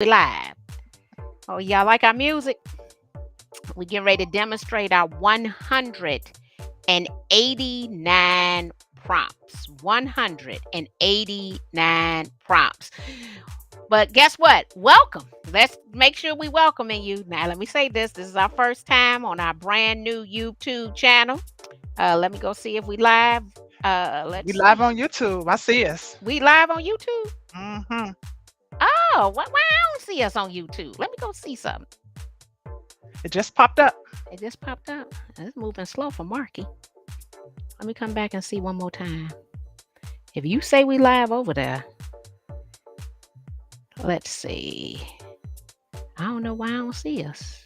We live. Oh, y'all like our music? We getting ready to demonstrate our 189 prompts. 189 prompts. But guess what? Welcome. Let's make sure we welcoming you. Now, let me say this. This is our first time on our brand new YouTube channel. Let me go see if we live. We Let's live see. on YouTube. I see us. We live on YouTube? Hmm. Oh, why I don't see us on YouTube? Let me go see something. It just popped up. It just popped up. It's moving slow for Marky. Let me come back and see one more time. If you say we live over there, let's see. I don't know why I don't see us.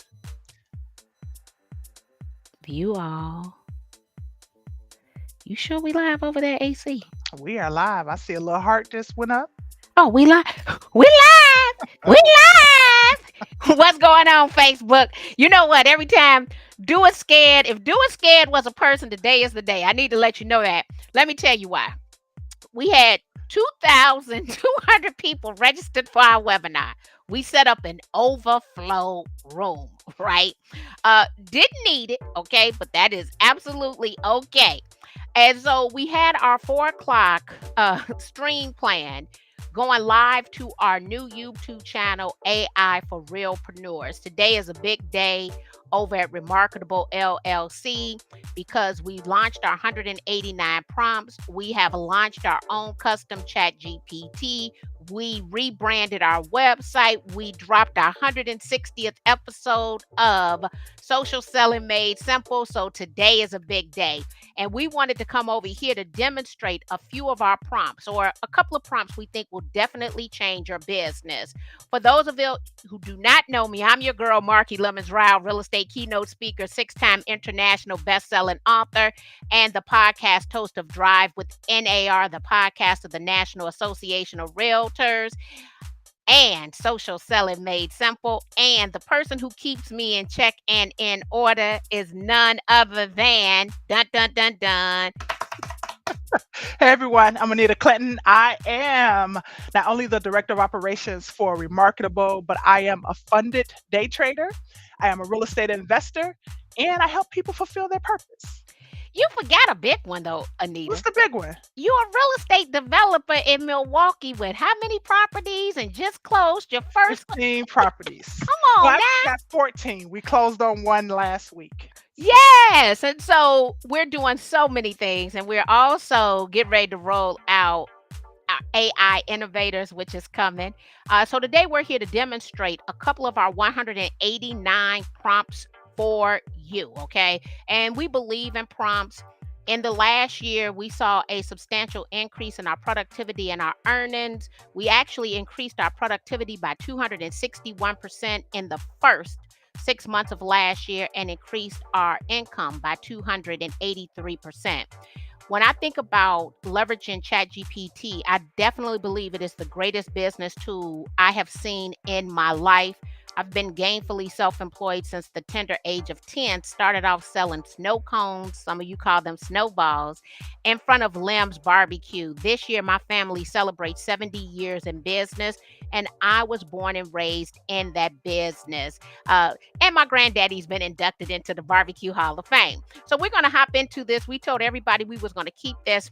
View all. You sure we live over there, AC? We are live. I see a little heart just went up. Oh, we live. We live. We live. What's going on, Facebook? You know what? Every time Do It Scared, if Do It Scared was a person, today is the day. I need to let you know that. Let me tell you why. We had 2,200 people registered for our webinar. We set up an overflow room, right? Didn't need it, okay, but that is absolutely okay. And so we had our 4 o'clock stream plan going live to our new YouTube channel, AI for Realpreneurs. Today is a big day over at Remarkable LLC because we launched our 189 prompts. We have launched our own custom chat GPT. We rebranded our website. We dropped our 160th episode of Social Selling Made Simple. So today is a big day. And we wanted to come over here to demonstrate a few of our prompts or a couple of prompts we think will definitely change your business. For those of you who do not know me, I'm your girl, Marky Lemons Rao, real estate keynote speaker, 6-time international best-selling author, and the podcast host of Drive with NAR, the podcast of the National Association of Realtors, and Social Selling Made Simple. And the person who keeps me in check and in order is none other than dun dun dun dun. Hey everyone, I'm Anita Clinton. I am not only the director of operations for Remarkable, but I am a funded day trader. I am a real estate investor, and I help people fulfill their purpose. You forgot a big one though, What's Anita. the big one? You're a real estate developer in Milwaukee with how many properties and just closed your first one? 15 properties. Come Well, on I now. got 14. We closed on one last week. So, Yes. And so we're doing so many things, and we're also getting ready to roll out our AI innovators, which is coming. So today we're here to demonstrate a couple of our 189 prompts for you. Okay. And we believe in prompts. In the last year, we saw a substantial increase in our productivity and our earnings. We actually increased our productivity by 261% in the first 6 months of last year and increased our income by 283%. When I think about leveraging ChatGPT, I definitely believe it is the greatest business tool I have seen in my life. I've been gainfully self employed since the tender age of 10. Started off selling snow cones, some of you call them snowballs, in front of Lim's Barbecue. This year, my family celebrates 70 years in business, and I was born and raised in that business. And my granddaddy's been inducted into the Barbecue Hall of Fame. So we're going to hop into this. We told everybody we was going to keep this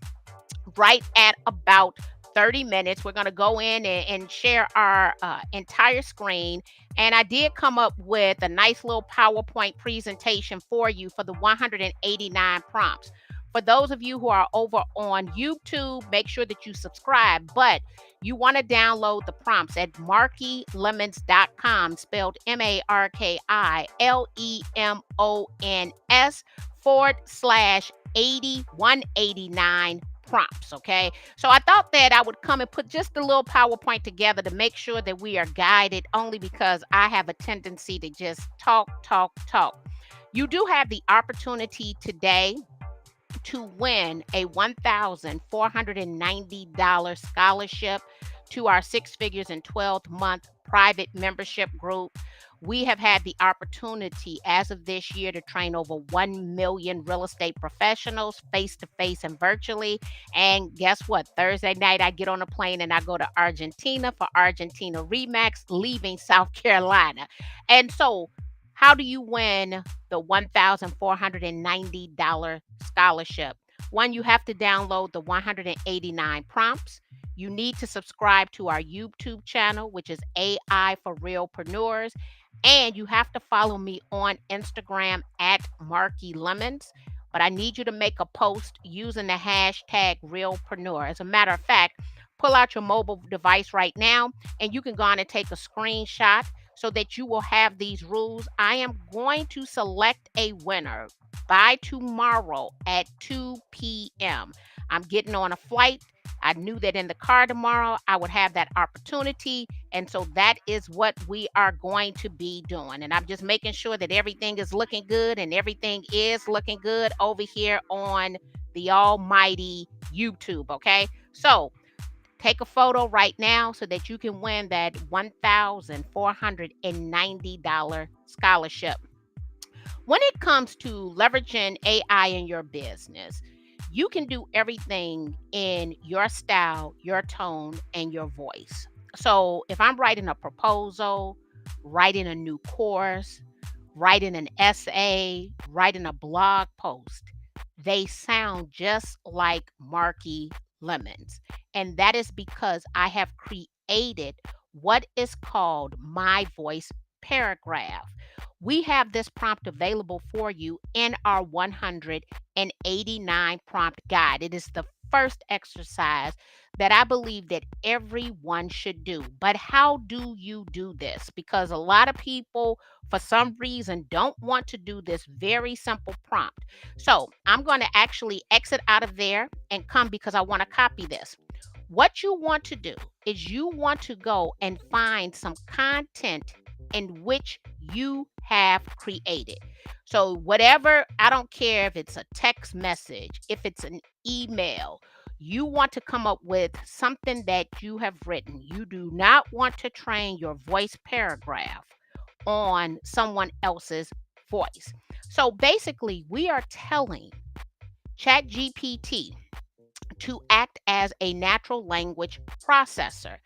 right at about 30 minutes. We're going to go in and share our entire screen. And I did come up with a nice little PowerPoint presentation for you for the 189 prompts. For those of you who are over on YouTube, make sure that you subscribe. But you want to download the prompts at markylemons.com, spelled MarkyLemons /80 189 prompts. Okay. So I thought that I would come and put just a little PowerPoint together to make sure that we are guided, only because I have a tendency to just talk, talk, talk. You do have the opportunity today to win a $1,490 scholarship to our Six Figures in 12 month private membership group. We have had the opportunity as of this year to train over 1 million real estate professionals face to face and virtually. And guess what? Thursday night, I get on a plane and I go to Argentina for Argentina Remax, leaving South Carolina. And so, how do you win the $1,490 scholarship? One, you have to download the 189 prompts. You need to subscribe to our YouTube channel, which is AI for Realpreneurs. And you have to follow me on Instagram at Marky Lemons. But I need you to make a post using the hashtag Realpreneur. As a matter of fact, pull out your mobile device right now and you can go on and take a screenshot so that you will have these rules. I am going to select a winner by tomorrow at 2 p.m. I'm getting on a flight. I knew that in the car tomorrow I would have that opportunity. And so that is what we are going to be doing. And I'm just making sure that everything is looking good and everything is looking good over here on the almighty YouTube. Okay. So take a photo right now so that you can win that $1,490 scholarship. When it comes to leveraging AI in your business, you can do everything in your style, your tone, and your voice. So, if I'm writing a proposal, writing a new course, writing an essay, writing a blog post, they sound just like Marky Lemons. And that is because I have created what is called my voice paragraph. We have this prompt available for you in our 189 prompt guide. It is the first exercise that I believe that everyone should do. But how do you do this? Because a lot of people, for some reason, don't want to do this very simple prompt. So I'm going to actually exit out of there and come because I want to copy this. What you want to do is you want to go and find some content in which you have created. So, whatever, I don't care if it's a text message, if it's an email, you want to come up with something that you have written. You do not want to train your voice paragraph on someone else's voice. So, basically, we are telling ChatGPT to act as a natural language processor.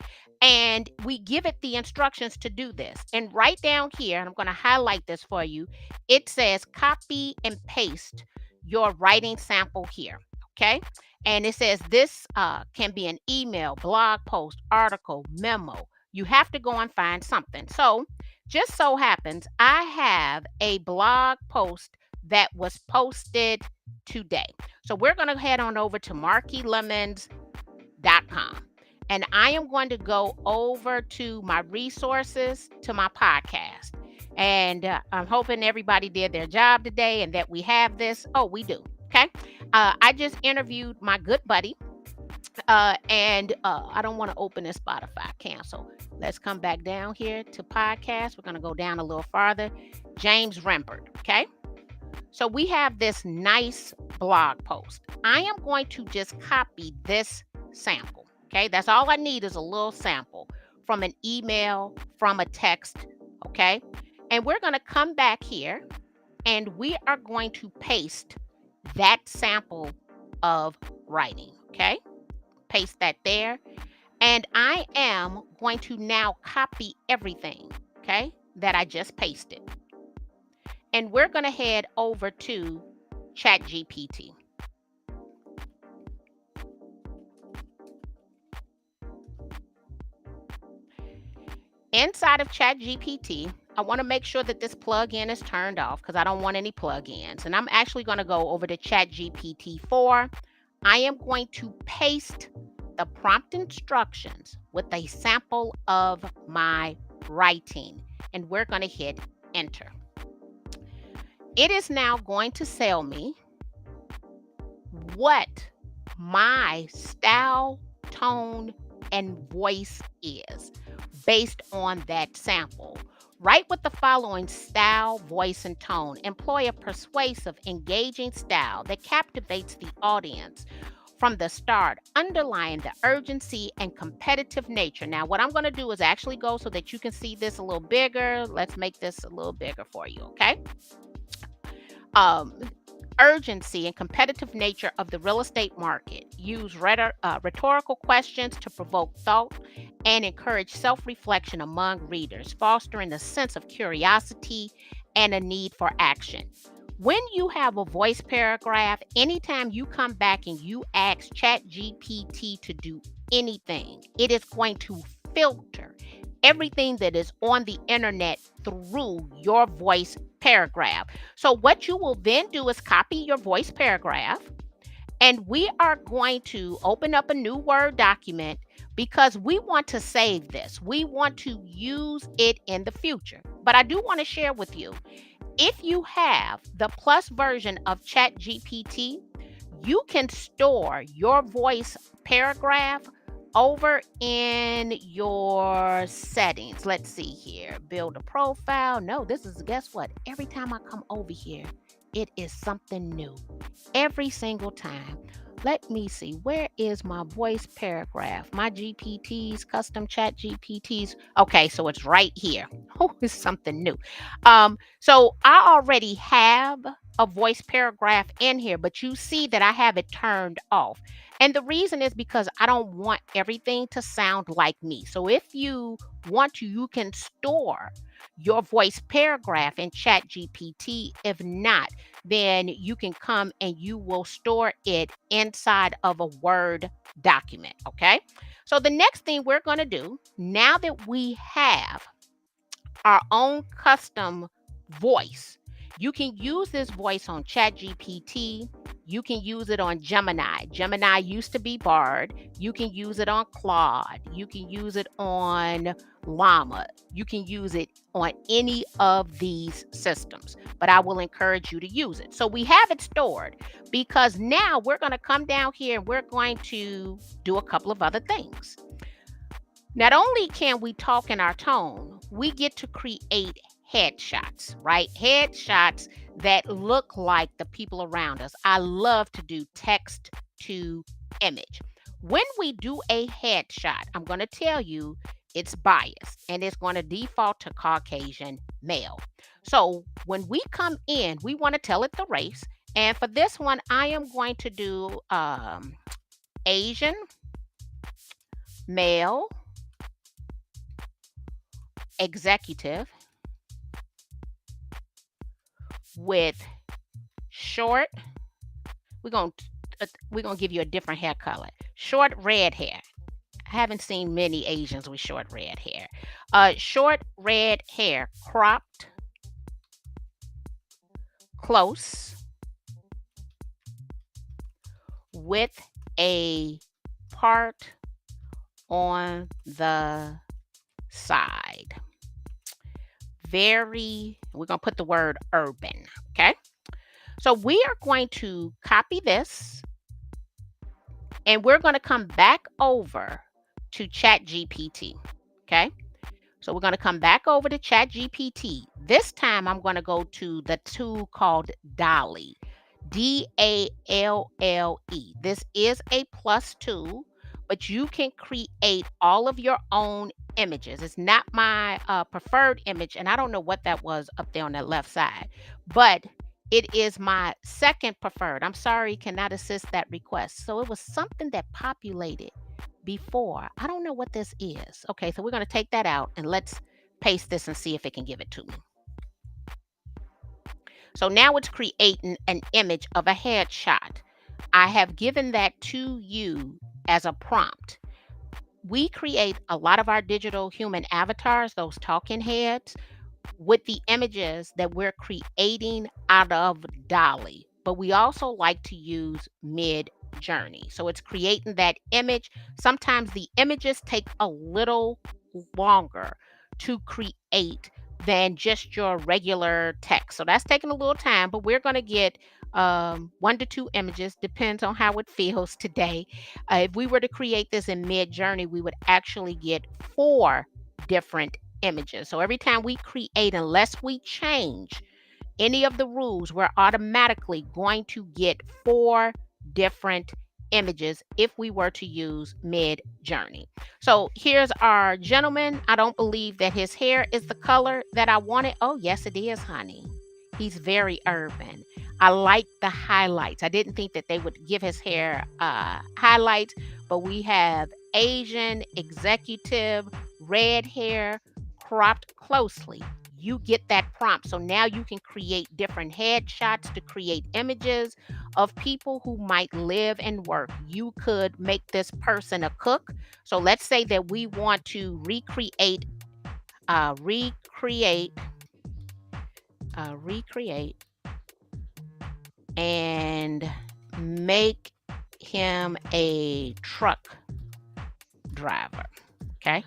And we give it the instructions to do this. And right down here, and I'm going to highlight this for you, it says copy and paste your writing sample here. Okay. And it says this can be an email, blog post, article, memo. You have to go and find something. So, just so happens, I have a blog post that was posted today. So we're going to head on over to markylemons.com. And I am going to go over to my resources to my podcast. And I'm hoping everybody did their job today and that we have this. Oh, we do. Okay. I just interviewed my good buddy. And I don't want to open this Spotify cancel. Let's come back down here to podcast. We're going to go down a little farther. James Rempert. Okay. So we have this nice blog post. I am going to just copy this sample. Okay. That's all I need is a little sample from an email, from a text. Okay. And we're going to come back here and we are going to paste that sample of writing. Okay. Paste that there. And I am going to now copy everything. Okay. That I just pasted. And we're going to head over to ChatGPT. Inside of ChatGPT, I want to make sure that this plugin is turned off because I don't want any plugins. And I'm actually going to go over to ChatGPT 4. I am going to paste the prompt instructions with a sample of my writing. And we're going to hit enter. It is now going to tell me what my style, tone, and voice is based on that sample. Write with the following style, voice, and tone. Employ a persuasive, engaging style that captivates the audience. from the start, underlying the urgency and competitive nature. Now, what I'm going to do is actually go so that you can see this a little bigger. Let's make this a little bigger for you, okay? Um, Urgency and competitive nature of the real estate market. Use rhetorical questions to provoke thought and encourage self reflection among readers, fostering a sense of curiosity and a need for action. When you have a voice paragraph, anytime you come back and you ask ChatGPT to do anything, it is going to filter everything that is on the internet through your voice paragraph. So, what you will then do is copy your voice paragraph, and we are going to open up a new Word document because we want to save this. We want to use it in the future. But I do want to share with you, if you have the plus version of ChatGPT, you can store your voice paragraph over in your settings. Let's see here. Build a profile. No, this is, guess what? Every time I come over here, it is something new. Every single time. Let me see. Where is my voice paragraph? My GPTs, custom chat GPTs. Okay, so it's right here. Oh, it's something new. So I already have a voice paragraph in here, but you see that I have it turned off. And the reason is because I don't want everything to sound like me. So if you want to, you can store your voice paragraph in Chat GPT. If not, then you can come and you will store it inside of a Word document. Okay. So the next thing we're going to do, now that we have our own custom voice. You can use this voice on ChatGPT. You can use it on Gemini. Gemini used to be Bard. You can use it on Claude. You can use it on Llama. You can use it on any of these systems, but I will encourage you to use it. So we have it stored because now we're going to come down here and we're going to do a couple of other things. Not only can we talk in our tone, we get to create headshots, right? Headshots that look like the people around us. I love to do text to image. When we do a headshot, I'm going to tell you it's biased and it's going to default to Caucasian male. So when we come in, we want to tell it the race. And for this one, I am going to do Asian male executive with short. We're gonna give you a different hair color. Short red hair. I haven't seen many Asians with short red hair. Short red hair, cropped close with a part on the side. We're going to put the word urban. Okay. So we are going to copy this and we're going to come back over to Chat GPT. Okay. So we're going to come back over to Chat GPT. This time I'm going to go to the tool called Dolly. DALLE. This is a plus tool, but you can create all of your own images. It's not my preferred image, and I don't know what that was up there on that left side, but it is my second preferred. I'm sorry, cannot assist that request. So it was something that populated before. I don't know what this is. Okay, so we're going to take that out and let's paste this and see if it can give it to me. So now it's creating an image of a headshot. I have given that to you as a prompt. We create a lot of our digital human avatars, those talking heads, with the images that we're creating out of Dolly. But we also like to use Mid Journey. So it's creating that image. Sometimes the images take a little longer to create than just your regular text. So that's taking a little time, but we're going to get 1 to 2 images, depends on how it feels today. If we were to create this in Mid Journey, we would actually get 4 different images. So every time we create, unless we change any of the rules, we're automatically going to get 4 different images if we were to use Mid Journey. So here's our gentleman. I don't believe that his hair is the color that I wanted. Oh, yes, it is, honey. He's very urban. I like the highlights. I didn't think that they would give his hair highlights, but we have Asian executive, red hair, cropped closely. You get that prompt. So now you can create different headshots to create images of people who might live and work. You could make this person a cook. So let's say that we want to recreate, recreate and make him a truck driver. Okay.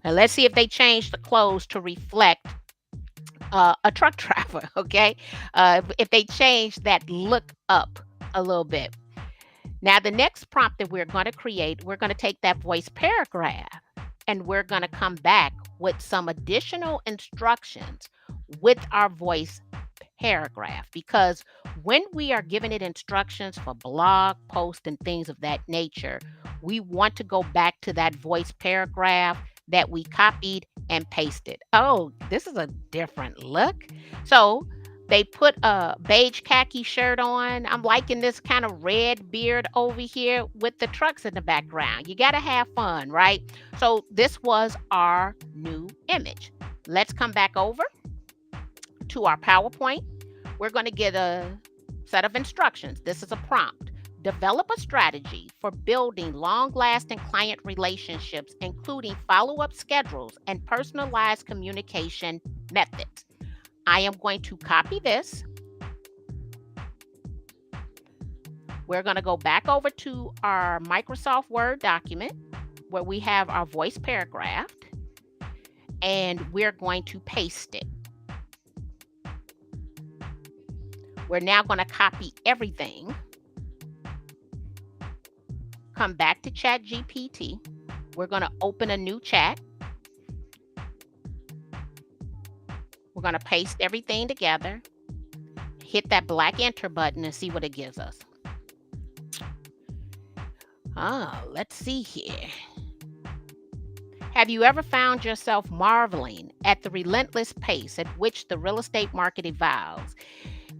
And let's see if they change the clothes to reflect a truck driver. Okay. If they change that look up a little bit. Now, the next prompt that we're going to create, we're going to take that voice paragraph and we're going to come back with some additional instructions with our voice paragraph, because when we are giving it instructions for blog posts and things of that nature, we want to go back to that voice paragraph that we copied and pasted. Oh, this is a different look. So they put a beige khaki shirt on. I'm liking this kind of red beard over here with the trucks in the background. You got to have fun, right? So this was our new image. Let's come back over to our PowerPoint. We're going to get a set of instructions. This is a prompt. Develop a strategy for building long lasting client relationships, including follow up schedules and personalized communication methods. I am going to copy this. We're going to go back over to our Microsoft Word document where we have our voice paragraph, and we're going to paste it. We're now going to copy everything. Come back to ChatGPT. We're going to open a new chat. We're going to paste everything together. Hit that black enter button and see what it gives us. Let's see here. Have you ever found yourself marveling at the relentless pace at which the real estate market evolves?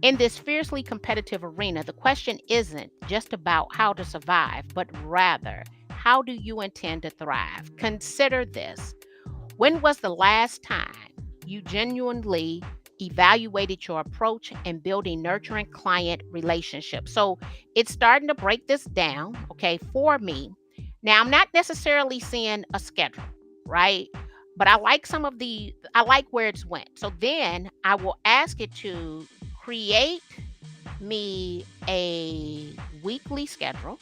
In this fiercely competitive arena, the question isn't just about how to survive, but rather, how do you intend to thrive? Consider this. When was the last time you genuinely evaluated your approach in building nurturing client relationships? So it's starting to break this down, okay, for me. Now, I'm not necessarily seeing a schedule, right? But I like where it's went. So then I will ask it to create me a weekly schedule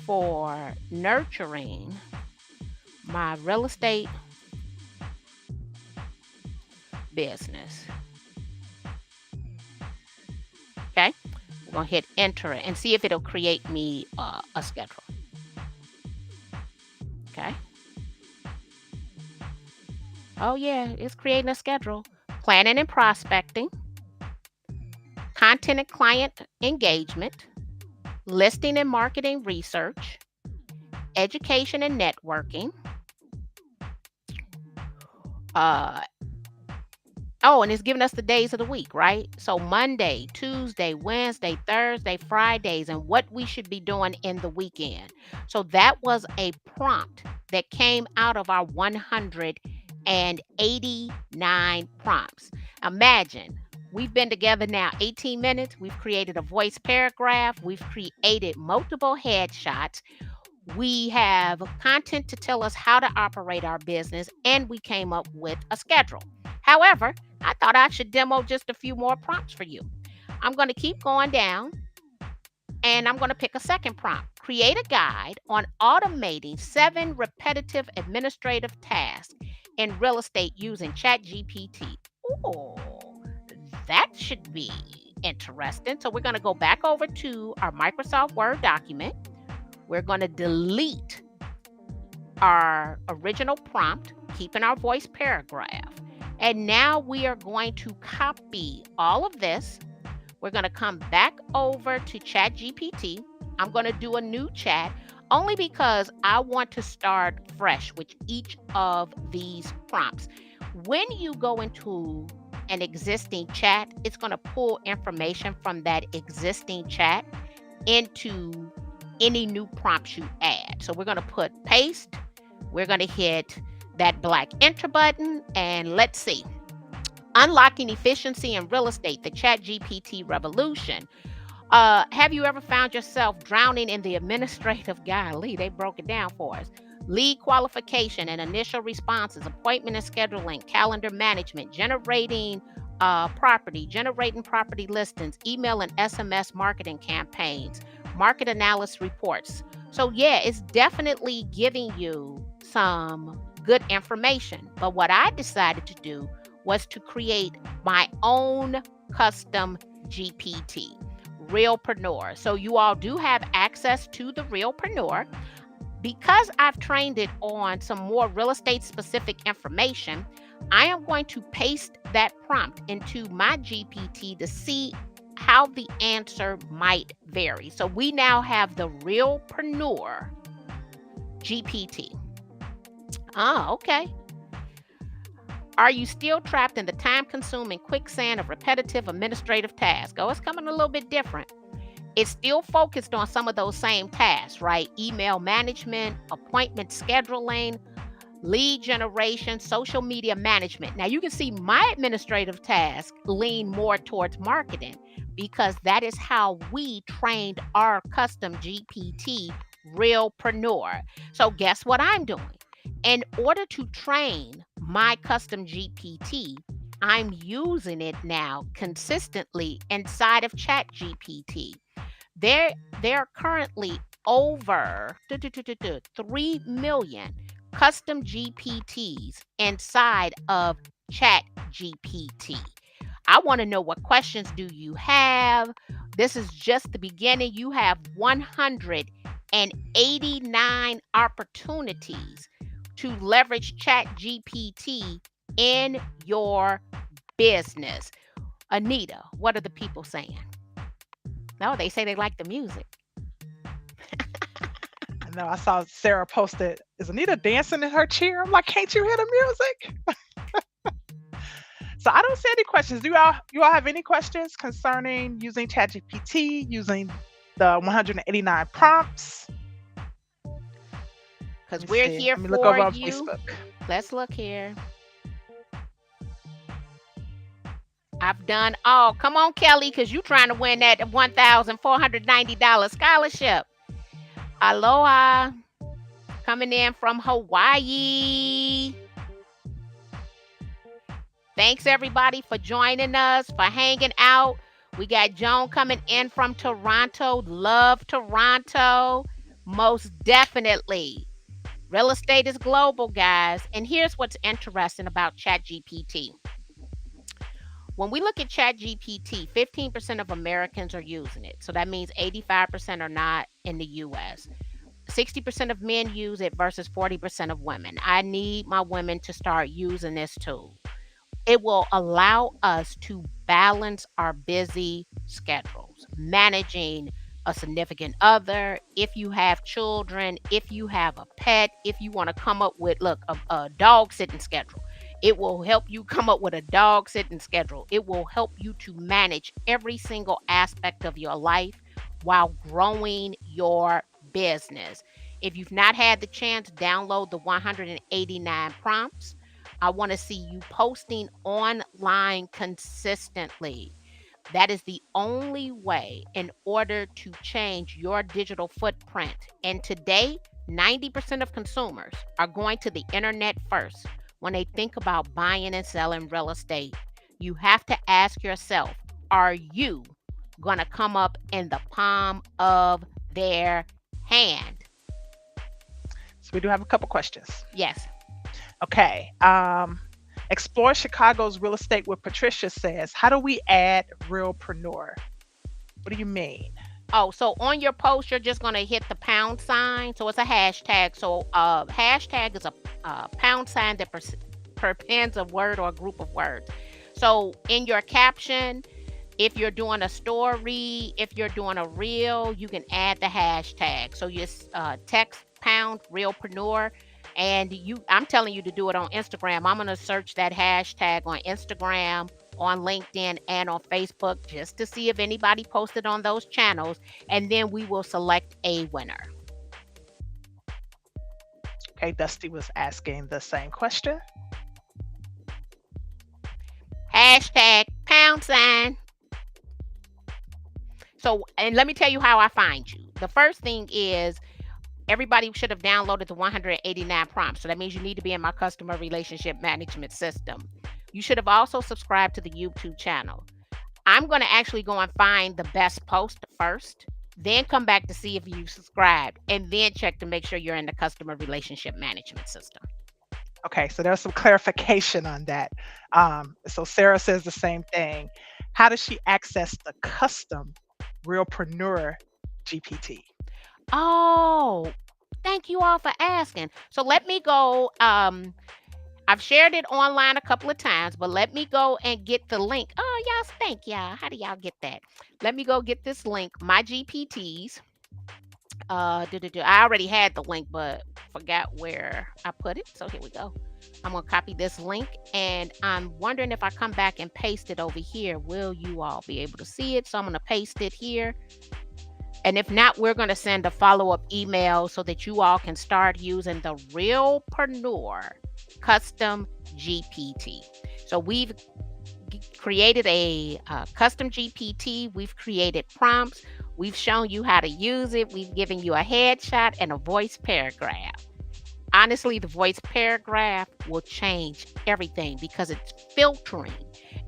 for nurturing my real estate business. Okay, we're gonna hit enter and see if it'll create me a schedule. Okay. Oh yeah, it's creating a schedule. Planning and prospecting, content and client engagement, listing and marketing research, education and networking. Uh, oh, and it's giving us the days of the week, right? So Monday, Tuesday, Wednesday, Thursday, Fridays, and what we should be doing in the weekend. So that was a prompt that came out of our 189 prompts. Imagine. We've been together now 18 minutes. We've created a voice paragraph. We've created multiple headshots. We have content to tell us how to operate our business, and we came up with a schedule. However, I thought I should demo just a few more prompts for you. I'm going to keep going down and I'm going to pick a second prompt. Create a guide on automating 7 repetitive administrative tasks in real estate using ChatGPT. Ooh, that should be interesting. So we're going to go back over to our Microsoft Word document. We're going to delete our original prompt, keeping our voice paragraph. And now we are going to copy all of this, We're going to come back over to Chat GPT. I'm going to do a new chat only because I want to start fresh with each of these prompts. When you go into an existing chat, it's going to pull information from that existing chat into any new prompts you add. So we're going to put paste. We're going to hit that black enter button, and let's see. Unlocking efficiency in real estate, the Chat GPT revolution. Have you ever found yourself drowning in the administrative golly? They broke it down for us. Lead qualification and initial responses, appointment and scheduling, calendar management, generating property listings, email and SMS marketing campaigns, market analysis reports. So, yeah, it's definitely giving you some good information. But what I decided to do was to create my own custom GPT. Realpreneur. So you all do have access to the Realpreneur. Because I've trained it on some more real estate specific information, I am going to paste that prompt into my GPT to see how the answer might vary. So we now have the Realpreneur GPT. Ah, okay. Are you still trapped in the time consuming quicksand of repetitive administrative tasks? Oh, it's coming a little bit different. It's still focused on some of those same tasks, right? Email management, appointment scheduling, lead generation, social media management. Now, you can see my administrative tasks lean more towards marketing because that is how we trained our custom GPT, Realpreneur. So, guess what I'm doing? In order to train my custom GPT, I'm using it now consistently inside of Chat GPT. There, there are currently over 3 million custom GPTs inside of Chat GPT. I want to know, what questions do you have? This is just the beginning. You have 189 opportunities to leverage Chat GPT in your business. Anita, what are the people saying? No, they say they like the music. I know I saw Sarah posted, is Anita dancing in her chair? I'm like, can't you hear the music? So I don't see any questions. Do you all have any questions concerning using ChatGPT, using the 189 prompts? Let Because me we're see. here Let me look for over on you. Facebook. Let's look here. I've done all. Come on, Kelly, because you're trying to win that $1,490 scholarship. Aloha, coming in from Hawaii. Thanks, everybody, for joining us, for hanging out. We got Joan coming in from Toronto. Love Toronto. Most definitely. Real estate is global, guys. And here's what's interesting about ChatGPT. When we look at ChatGPT, 15% of Americans are using it. So that means 85% are not in the US. 60% of men use it versus 40% of women. I need my women to start using this tool. It will allow us to balance our busy schedules, managing a significant other, if you have children, if you have a pet, if you want to come up with, look, a dog sitting schedule. It will help you come up with a dog sitting schedule. It will help you to manage every single aspect of your life while growing your business. If you've not had the chance, download the 189 prompts. I want to see you posting online consistently. That is the only way in order to change your digital footprint. And today, 90% of consumers are going to the internet first when they think about buying and selling real estate. You have to ask yourself, are you going to come up in the palm of their hand? So we do have a couple questions. Yes. Okay. Explore Chicago's real estate with Patricia says, how do we add realpreneur? What do you mean? Oh, so on your post, you're just going to hit the pound sign. So it's a hashtag. So hashtag is a pound sign that perpends a word or a group of words. So in your caption, If you're doing a story, if you're doing a reel, you can add the hashtag. So you text pound realpreneur, and I'm telling you to do it on Instagram. I'm going to search that hashtag on Instagram, on LinkedIn, and on Facebook just to see if anybody posted on those channels, and then we will select a winner. Okay, Dusty was asking the same question. Hashtag pound sign. So, and let me tell you how I find you. The first thing is everybody should have downloaded the 189 prompts. So that means you need to be in my customer relationship management system. You should have also subscribed to the YouTube channel. I'm going to actually go and find the best post first, then come back to see if you subscribed, and then check to make sure you're in the customer relationship management system. Okay, so there's some clarification on that. So Sarah says the same thing. How does she access the custom Realpreneur GPT? Oh, thank you all for asking. So let me go. I've shared it online a couple of times, but let me go and get the link. Oh, y'all, thank y'all. How do y'all get that? Let me go get this link. My GPTs. I already had the link, but forgot where I put it. So here we go. I'm gonna copy this link, and I'm wondering if I come back and paste it over here, will you all be able to see it? So I'm gonna paste it here. And if not, we're going to send a follow up email so that you all can start using the Realpreneur Custom GPT. So we've created a custom GPT, we've created prompts, we've shown you how to use it, we've given you a headshot and a voice paragraph. Honestly, the voice paragraph will change everything because it's filtering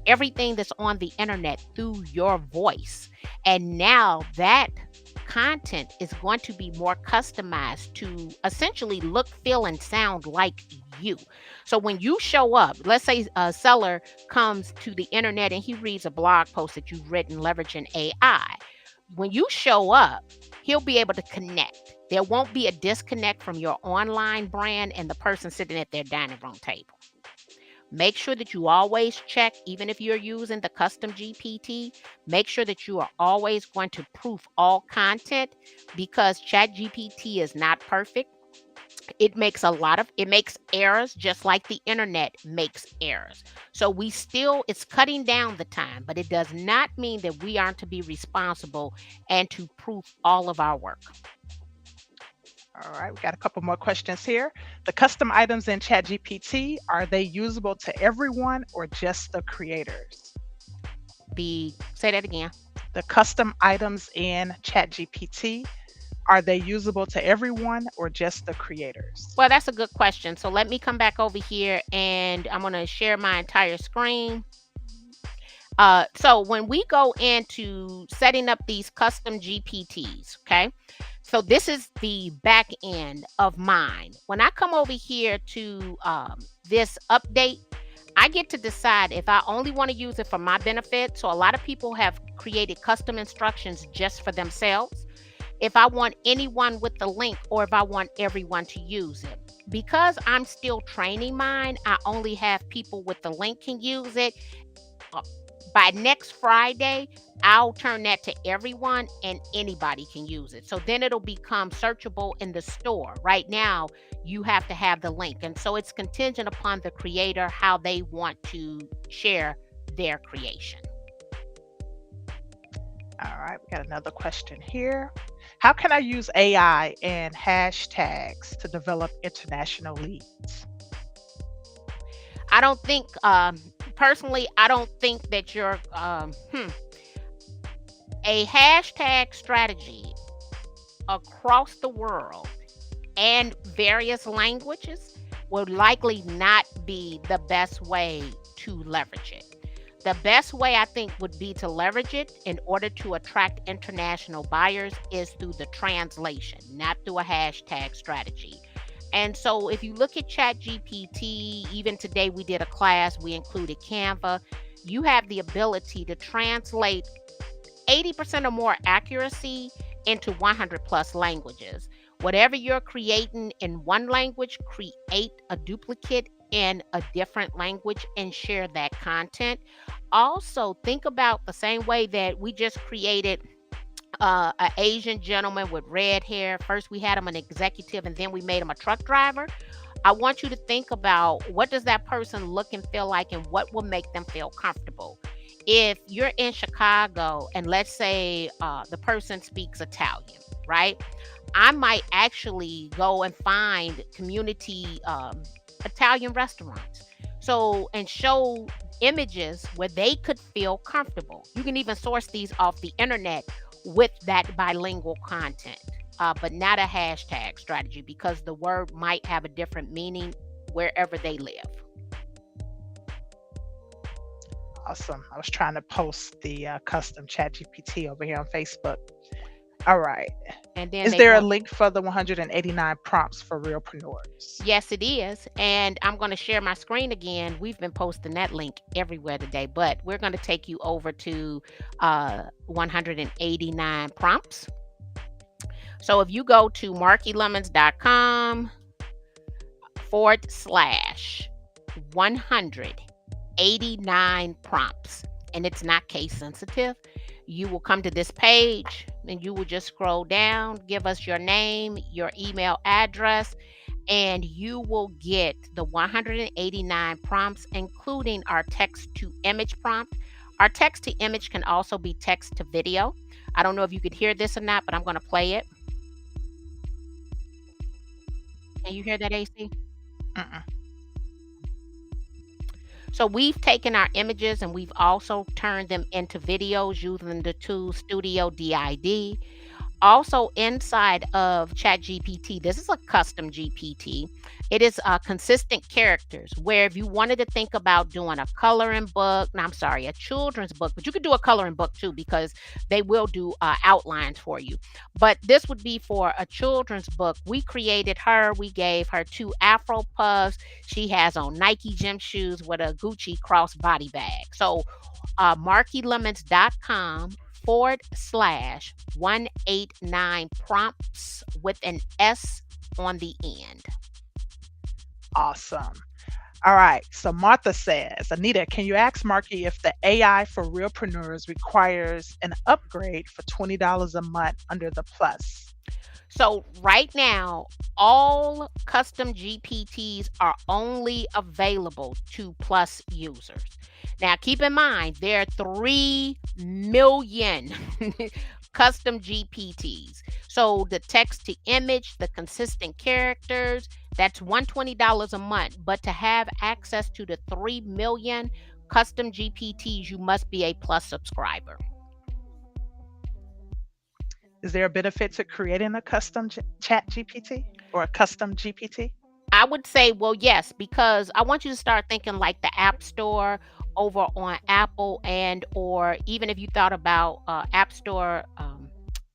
everything that's on the internet through your voice. And now that content is going to be more customized to essentially look, feel, and sound like you. So when you show up, let's say a seller comes to the internet and he reads a blog post that you've written leveraging AI. When you show up, he'll be able to connect. There won't be a disconnect from your online brand and the person sitting at their dining room table. Make sure that you always check, even if you're using the custom GPT, make sure that you are always going to proof all content because Chat GPT is not perfect. It makes errors just like the internet makes errors. So it's cutting down the time, but it does not mean that we aren't to be responsible and to proof all of our work. All right, we got a couple more questions here. The custom items in ChatGPT, are they usable to everyone or just the creators? Say that again. The custom items in ChatGPT, are they usable to everyone or just the creators? Well, that's a good question. So let me come back over here and I'm going to share my entire screen. So when we go into setting up these custom GPTs, okay? So this is the back end of mine. When I come over here to this update, I get to decide if I only want to use it for my benefit. So a lot of people have created custom instructions just for themselves. If I want anyone with the link or if I want everyone to use it. Because I'm still training mine, I only have people with the link can use it. Uh, By next Friday, I'll turn that to everyone and anybody can use it. So then it'll become searchable in the store. Right now, you have to have the link. And so it's contingent upon the creator how they want to share their creation. All right, we got another question here. How can I use AI and hashtags to develop international leads? I don't think, personally, I don't think that a hashtag strategy across the world and various languages will likely not be the best way to leverage it. The best way I think would be to leverage it in order to attract international buyers is through the translation, not through a hashtag strategy. And so if you look at ChatGPT, even today we did a class, we included Canva, you have the ability to translate 80% or more accuracy into 100 plus languages. Whatever you're creating in one language, create a duplicate in a different language and share that content. also think about the same way that we just created an Asian gentleman with red hair. First, we had him an executive, and then we made him a truck driver. I want you to think about what does that person look and feel like, and what will make them feel comfortable. If you're in Chicago, and let's say the person speaks Italian, right? I might actually go and find community Italian restaurants. So, and show images where they could feel comfortable. You can even source these off the internet with that bilingual content, but not a hashtag strategy because the word might have a different meaning wherever they live. Awesome. I was trying to post the custom chat GPT over here on Facebook. All right. And then Is they there a want, link for the 189 prompts for realpreneurs? yes, it is. And I'm going to share my screen again. We've been posting that link everywhere today, but we're going to take you over to 189 prompts. So if you go to markylemons.com / 189 prompts, and it's not case sensitive, you will come to this page and you will just scroll down, give us your name, your email address, and you will get the 189 prompts, including our text to image prompt. Our text to image can also be text to video. I don't know if you could hear this or not, but I'm going to play it. Can you hear that, AC? Mm-mm. So we've taken our images and we've also turned them into videos using the tool Studio DID. Also, inside of ChatGPT, this is a custom GPT. It is consistent characters. Where if you wanted to think about doing a coloring book, no, I'm sorry, a children's book, but you could do a coloring book too because they will do outlines for you. But this would be for a children's book. We created her. We gave her two Afro puffs. She has on Nike gym shoes with a Gucci crossbody bag. So, markylemons.com / 189 prompts with an S on the end. Awesome. All right. So Martha says, Anita, can you ask Marky if the AI for realpreneurs requires an upgrade for $20 a month under the plus? So right now, all custom GPTs are only available to Plus users. Now, keep in mind, there are 3 million custom GPTs. So the text to image, the consistent characters, that's $120 a month. But to have access to the 3 million custom GPTs, you must be a Plus subscriber. Is there a benefit to creating a custom chat GPT or a custom GPT? I would say, well, yes, because I want you to start thinking like the App Store over on Apple, and or even if you thought about App Store,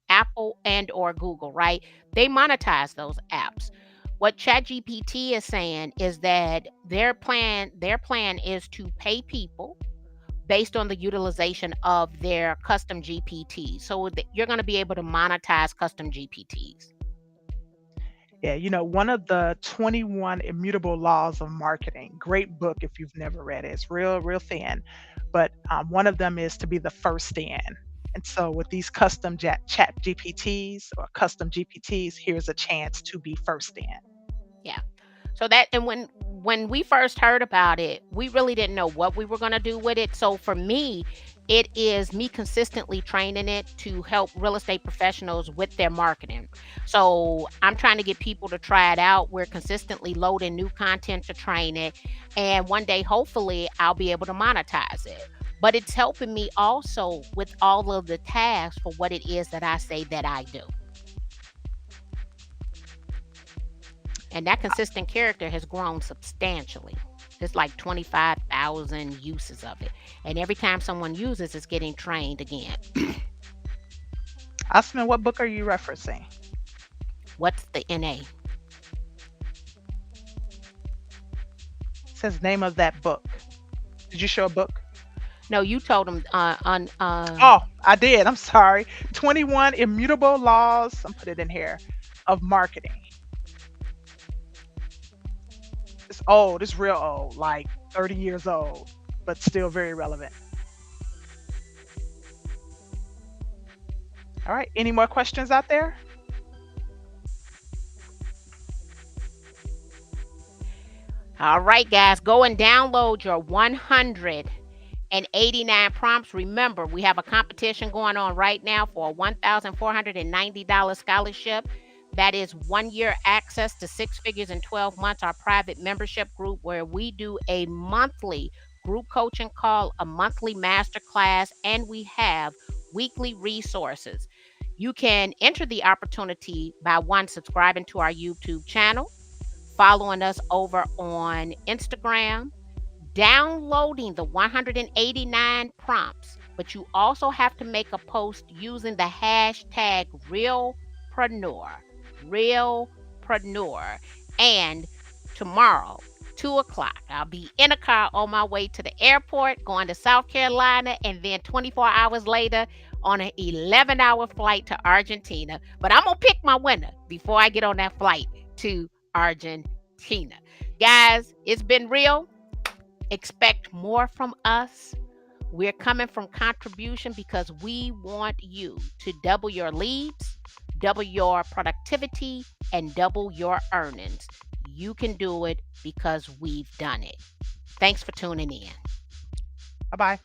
Apple and or Google, right? They monetize those apps. What ChatGPT is saying is that their plan is to pay people based on the utilization of their custom GPTs. So you're going to be able to monetize custom GPTs. Yeah, one of the 21 immutable laws of marketing, great book if you've never read it. It's real, real thin. But one of them is to be the first in. And so with these custom chat GPTs or custom GPTs, here's a chance to be first in. Yeah. So that, and when we first heard about it, we really didn't know what we were going to do with it. So for me, it is me consistently training it to help real estate professionals with their marketing. So I'm trying to get people to try it out. We're consistently loading new content to train it. And one day, hopefully, I'll be able to monetize it. But it's helping me also with all of the tasks for what it is that I say that I do. And that consistent character has grown substantially. There's like 25,000 uses of it. And every time someone uses, it's getting trained again. Osman, what book are you referencing? What's the NA? It says name of that book. Did you show a book? No, you told them on. Oh, I did. I'm sorry. 21 immutable laws. I'm put it in here of marketing. It's old. It's real old, like 30 years old, but still very relevant. All right. Any more questions out there? All right, guys, go and download your 189 prompts. Remember, we have a competition going on right now for a $1,490 scholarship. That is 1 year access to six figures in 12 months, our private membership group, where we do a monthly group coaching call, a monthly master class, and we have weekly resources. You can enter the opportunity by one, subscribing to our YouTube channel, following us over on Instagram, downloading the 189 prompts, but you also have to make a post using the hashtag Realpreneur. Realpreneur. And tomorrow, 2 o'clock, I'll be in a car on my way to the airport going to South Carolina, and then 24 hours later on an 11-hour flight to Argentina. But I'm going to pick my winner before I get on that flight to Argentina. Guys, it's been real. Expect more from us. We're coming from contribution because we want you to double your leads, double your productivity, and double your earnings. You can do it because we've done it. Thanks for tuning in. Bye bye.